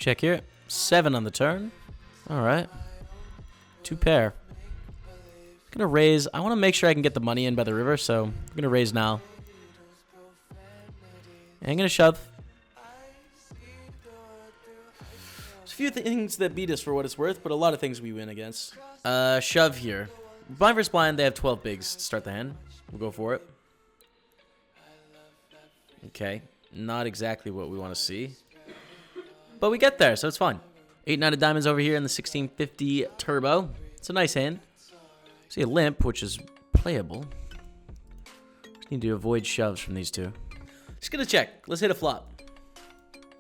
Check here. 7 on the turn. All right. 2 pair. Gonna raise. I want to make sure I can get the money in by the river, so I'm gonna raise now. And I'm gonna shove. There's a few things that beat us for what it's worth, but a lot of things we win against. Shove here. Blind versus blind, they have 12 bigs to start the hand. We'll go for it. Okay. Not exactly what we want to see. But we get there, so it's fine. 8-9 of diamonds over here in the 1650 turbo. It's a nice hand. See a limp, which is playable. Just need to avoid shoves from these two. Just gonna check. Let's hit a flop.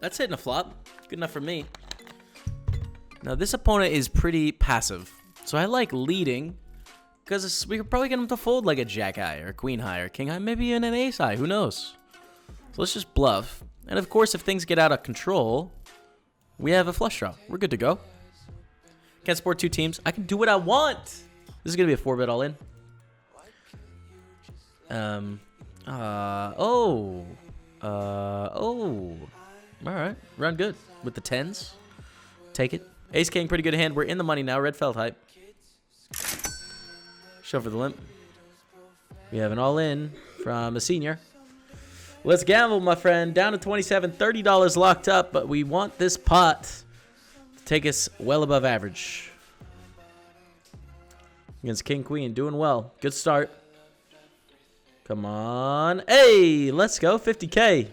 That's hitting a flop. Good enough for me. Now, this opponent is pretty passive. So I like leading, because we could probably get him to fold like a jack high or queen high or king high, maybe even an ace high. Who knows? So let's just bluff. And of course, if things get out of control, we have a flush draw. We're good to go. Can't support 2 teams. I can do what I want. This is going to be a 4-bet all in. All right. Run good with the 10s. Take it. Ace king, pretty good hand. We're in the money now. Red felt hype. Shove for the limp. We have an all in from a senior. Let's gamble, my friend. Down to 27, $30 locked up, but we want this pot to take us well above average. Against king, queen, doing well. Good start. Come on. Hey, let's go. 50K.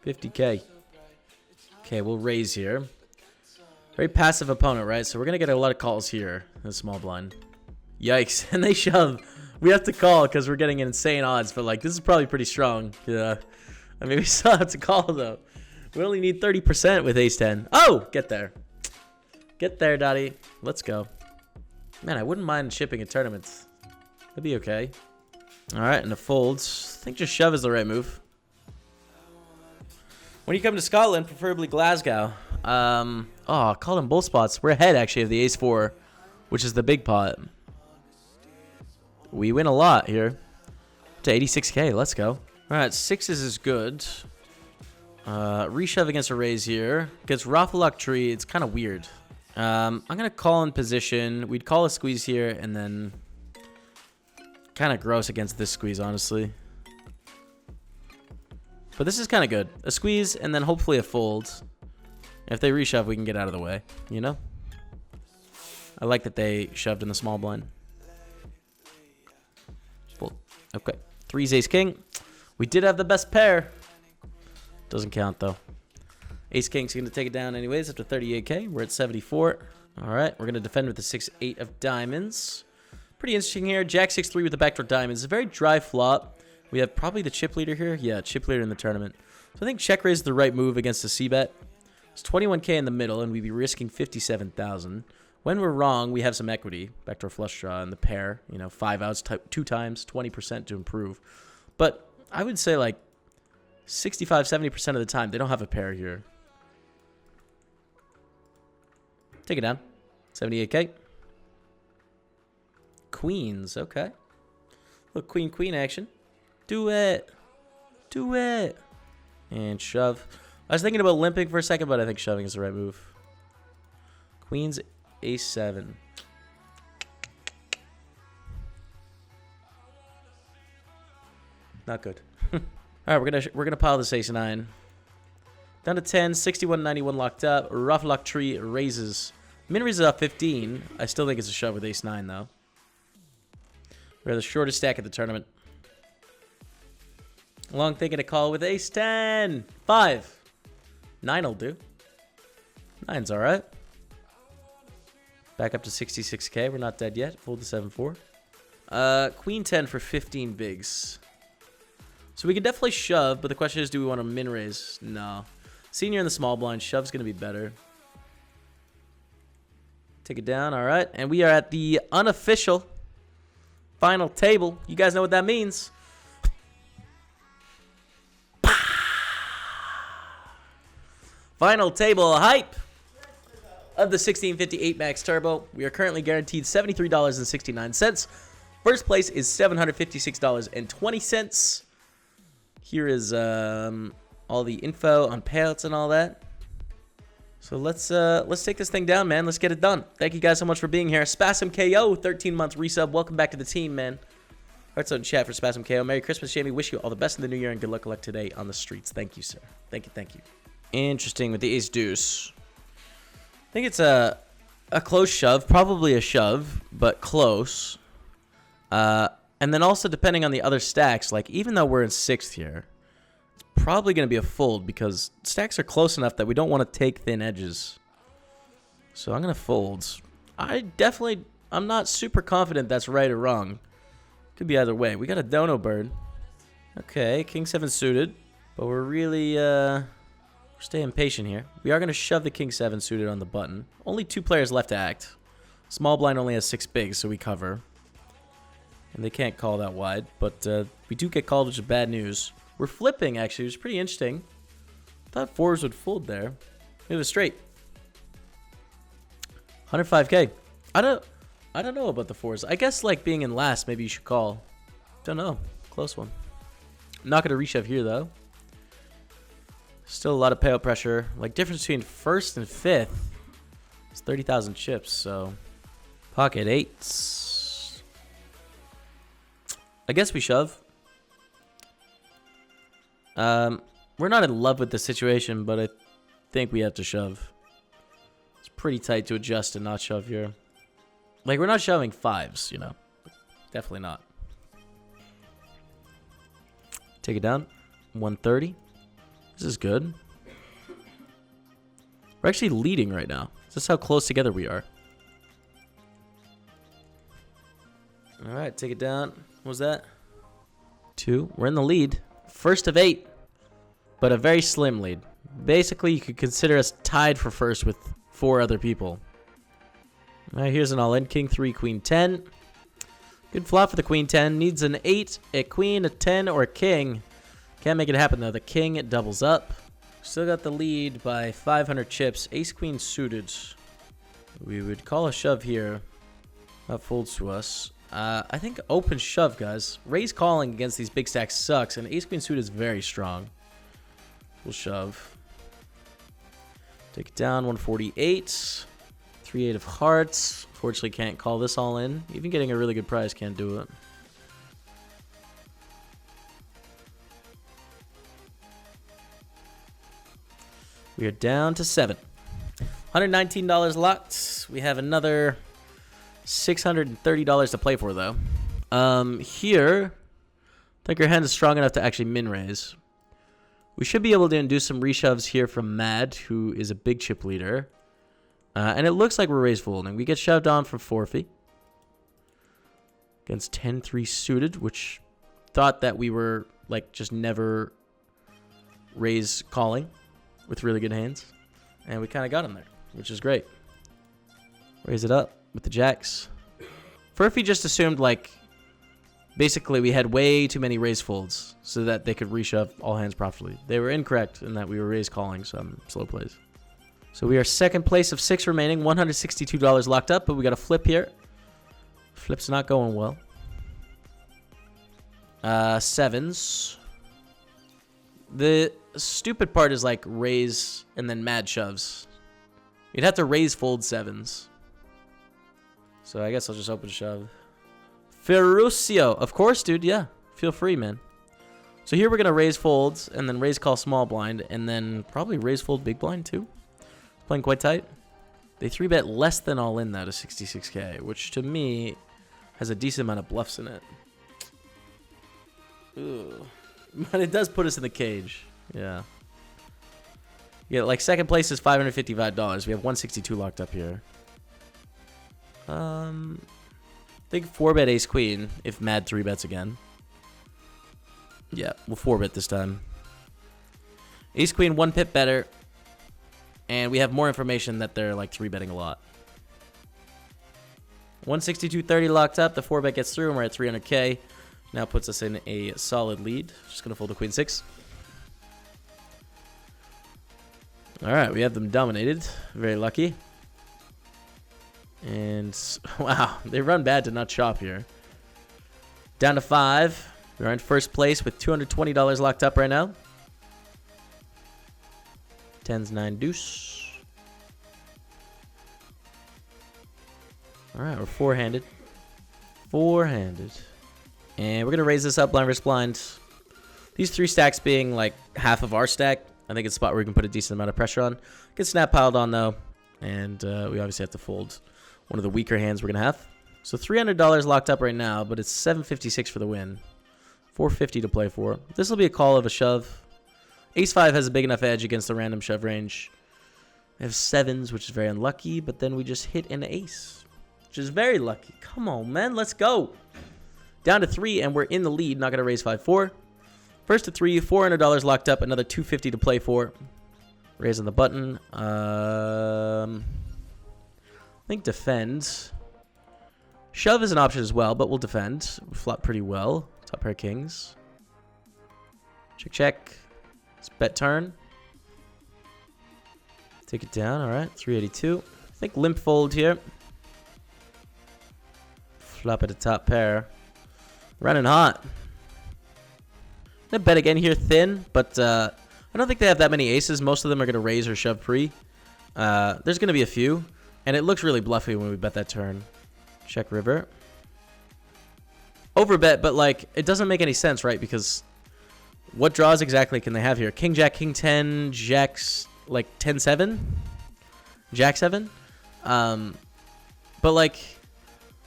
50K. Okay, we'll raise here. Very passive opponent, right? So we're going to get a lot of calls here in the small blind. Yikes. And they shove. We have to call because we're getting insane odds. But, like, this is probably pretty strong. Yeah. I mean, we still have to call, though. We only need 30% with ace-10. Oh! Get there. Get there, Dottie. Let's go. Man, I wouldn't mind shipping a tournament. That'd be okay. All right, and the folds. I think just shove is the right move. When you come to Scotland, preferably Glasgow. Called in both spots. We're ahead, actually, of the ace-4, which is the big pot. We win a lot here. To 86K. Let's go. All right, 6s is good. Reshove against a raise here. Against Raffalock Tree, it's kind of weird. I'm going to call in position. We'd call a squeeze here, and then kind of gross against this squeeze, honestly. But this is kind of good. A squeeze, and then hopefully a fold. If they reshove, we can get out of the way, you know? I like that they shoved in the small blind. Fold. Okay. 3's ace king. We did have the best pair. Doesn't count, though. Ace king's going to take it down anyways after 38K. We're at 74. All right. We're going to defend with the 6-8 of diamonds. Pretty interesting here. Jack 6-3 with the backdoor diamonds. It's a very dry flop. We have probably the chip leader here. Yeah, chip leader in the tournament. So I think check raise is the right move against the c-bet. It's 21K in the middle, and we'd be risking 57,000. When we're wrong, we have some equity. Backdoor flush draw in the pair. You know, 5 outs 2 times, 20% to improve. But I would say like 65, 70% of the time, they don't have a pair here. Take it down. 78K. Queens, okay. Look, queen action. Do it. Do it. And shove. I was thinking about limping for a second, but I think shoving is the right move. Queen's ace-7. Not good. All right, we're gonna pile this ace-9. Down to 10, 61.91 locked up. Raffalock Tree raises. Min raises up 15. I still think it's a shove with ace-9 though. We're the shortest stack at the tournament. Long thinking a call with ace-10. 5. 9 will do. 9's all right. Back up to 66K. We're not dead yet. Fold to 7-4. Queen 10 for 15 bigs. So we can definitely shove, but the question is, do we want to min raise? No. Senior in the small blind. Shove's going to be better. Take it down. All right. And we are at the unofficial final table. You guys know what that means. Final table hype of the 1658 Max Turbo. We are currently guaranteed $73.69. First place is $756.20. Here is all the info on payouts and all that. So let's take this thing down, man. Let's get it done. Thank you guys so much for being here. Spasm KO, 13-month resub. Welcome back to the team, man. Hearts out in chat for Spasm KO. Merry Christmas, Jamie. Wish you all the best in the new year and good luck today on the streets. Thank you, sir. Thank you, thank you. Interesting with the ace deuce. I think it's a close shove, probably a shove, but close. And then also depending on the other stacks, like even though we're in 6th here, it's probably going to be a fold because stacks are close enough that we don't want to take thin edges. So I'm going to fold. I'm not super confident that's right or wrong. Could be either way. We got a dono bird. Okay, king 7 suited, but we're really we're staying patient here. We are going to shove the king 7 suited on the button. Only 2 players left to act. Small blind only has 6 bigs, so we cover. And they can't call that wide, but we do get called, which is bad news. We're flipping, actually. It was pretty interesting. Thought 4s would fold there. It was straight. 105K. I don't know about the 4s. I guess, like, being in last, maybe you should call. Don't know. Close one. I'm not going to reshove here, though. Still a lot of payout pressure. Like, difference between 1st and 5th is 30,000 chips, so... Pocket 8s. I guess we shove. We're not in love with the situation, but I think we have to shove. It's pretty tight to adjust and not shove here. Like, we're not shoving 5s, you know. Definitely not. Take it down. 130. This is good. We're actually leading right now. This is how close together we are. Alright, take it down. What was that? 2. We're in the lead. First of 8. But a very slim lead. Basically, you could consider us tied for first with 4 other people. Alright, here's an all-in. King 3, Queen 10. Good flop for the Queen 10. Needs an 8, a Queen, a 10, or a King. Can't make it happen, though. The King doubles up. Still got the lead by 500 chips. Ace Queen suited. We would call a shove here. That folds to us. I think open shove, guys. Raise calling against these big stacks sucks, and Ace Queen suited is very strong. We'll shove. Take it down. 148. 3-8 of hearts. Fortunately, can't call this all in. Even getting a really good prize can't do it. We are down to 7. $119 locked. We have another $630 to play for, though. Here, I think our hand is strong enough to actually min raise. We should be able to do some reshoves here from Mad, who is a big chip leader. And it looks like we're raise folding. We get shoved on from forfeit. Against 10-3 suited, which thought that we were, like, just never raise calling with really good hands. And we kind of got him there, which is great. Raise it up with the jacks. Furphy just assumed, like, basically we had way too many raise folds so that they could reshove all hands properly. They were incorrect in that we were raise calling some slow plays. So we are second place of 6 remaining, $162 locked up, but we got a flip here. Flip's not going well. 7s. The stupid part is like raise and then mad shoves. You'd have to raise fold 7s. So I guess I'll just open shove. Ferruccio. Of course, dude. Yeah. Feel free, man. So here we're going to raise folds and then raise call small blind and then probably raise fold big blind too. Playing quite tight. They 3-bet less than all in, though, to 66K, which to me has a decent amount of bluffs in it. Ooh. But it does put us in the cage. Yeah. Yeah, like second place is $555. We have 162 locked up here. I think 4-bet ace queen if Mad 3-bets again. Yeah, we'll 4-bet this time. Ace queen 1 pip better. And we have more information that they're like 3-betting a lot. 162.30 locked up. The 4-bet gets through and we're at 300K. Now puts us in a solid lead. Just going to fold the queen 6. Alright, we have them dominated. Very lucky. And, wow, they run bad to not chop here. Down to 5. We're in first place with $220 locked up right now. 10's 9 deuce. All right, we're four-handed. Four-handed. And we're going to raise this up blind versus blind. These 3 stacks being like half of our stack. I think it's a spot where we can put a decent amount of pressure on. Get snap piled on though. And we obviously have to fold one of the weaker hands we're going to have. So $300 locked up right now, but it's $756 for the win. $450 to play for. This will be a call of a shove. Ace-5 has a big enough edge against the random shove range. We have 7s, which is very unlucky, but then we just hit an ace, which is very lucky. Come on, man. Let's go. Down to 3, and we're in the lead. Not going to raise 5-4. First to 3, $400 locked up. Another $250 to play for. Raise on the button. I think defend. Shove is an option as well, but we'll defend. We flop pretty well. Top pair of kings. Check, check. Let's bet turn. Take it down. All right, 382. I think limp fold here. Flop at the top pair. Running hot. Gonna bet again here thin, but I don't think they have that many aces. Most of them are gonna raise or shove pre. There's gonna be a few, and it looks really bluffy when we bet that turn. Check river. Overbet, but like it doesn't make any sense, right? Because what draws exactly can they have here? King Jack, King 10, Jacks like 10-7, Jack 7. But like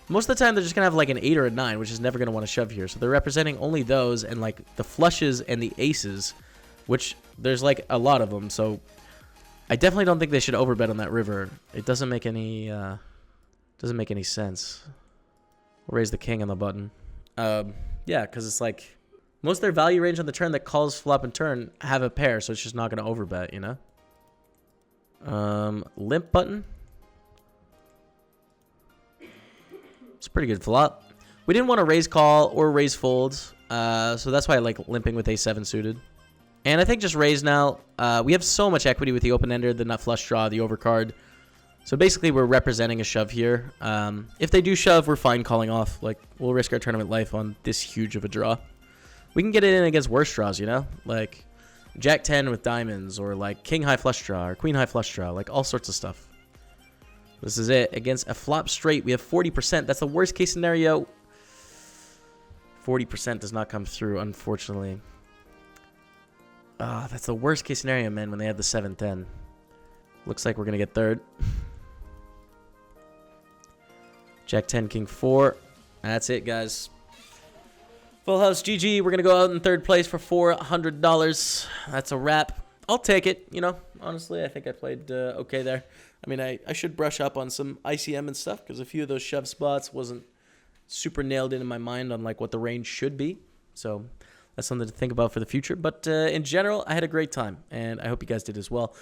most of the time they're just gonna have like an 8 or a 9, which is never gonna want to shove here. So they're representing only those and like the flushes and the aces, which there's like a lot of them. So I definitely don't think they should overbet on that river. It doesn't make any sense. We'll raise the king on the button. Yeah, because it's like most of their value range on the turn that calls flop and turn have a pair, so it's just not gonna overbet, you know. Limp button. It's a pretty good flop. We didn't want to raise call or raise fold, so that's why I like limping with a7 suited. And I think just raise now. We have so much equity with the open-ender, the nut flush draw, the overcard. So basically we're representing a shove here. If they do shove, we're fine calling off. Like we'll risk our tournament life on this huge of a draw. We can get it in against worse draws, you know? Like Jack 10 with diamonds, or like King high flush draw, or Queen high flush draw, like all sorts of stuff. This is it. Against a flop straight, we have 40%. That's the worst case scenario. 40% does not come through, unfortunately. That's the worst case scenario, man, when they have the 7-10. Looks like we're going to get third. Jack 10, King 4. That's it, guys. Full house, GG. We're going to go out in third place for $400. That's a wrap. I'll take it, you know. Honestly, I think I played okay there. I mean, I should brush up on some ICM and stuff because a few of those shove spots wasn't super nailed in my mind on like what the range should be. So that's something to think about for the future. But in general, I had a great time, and I hope you guys did as well.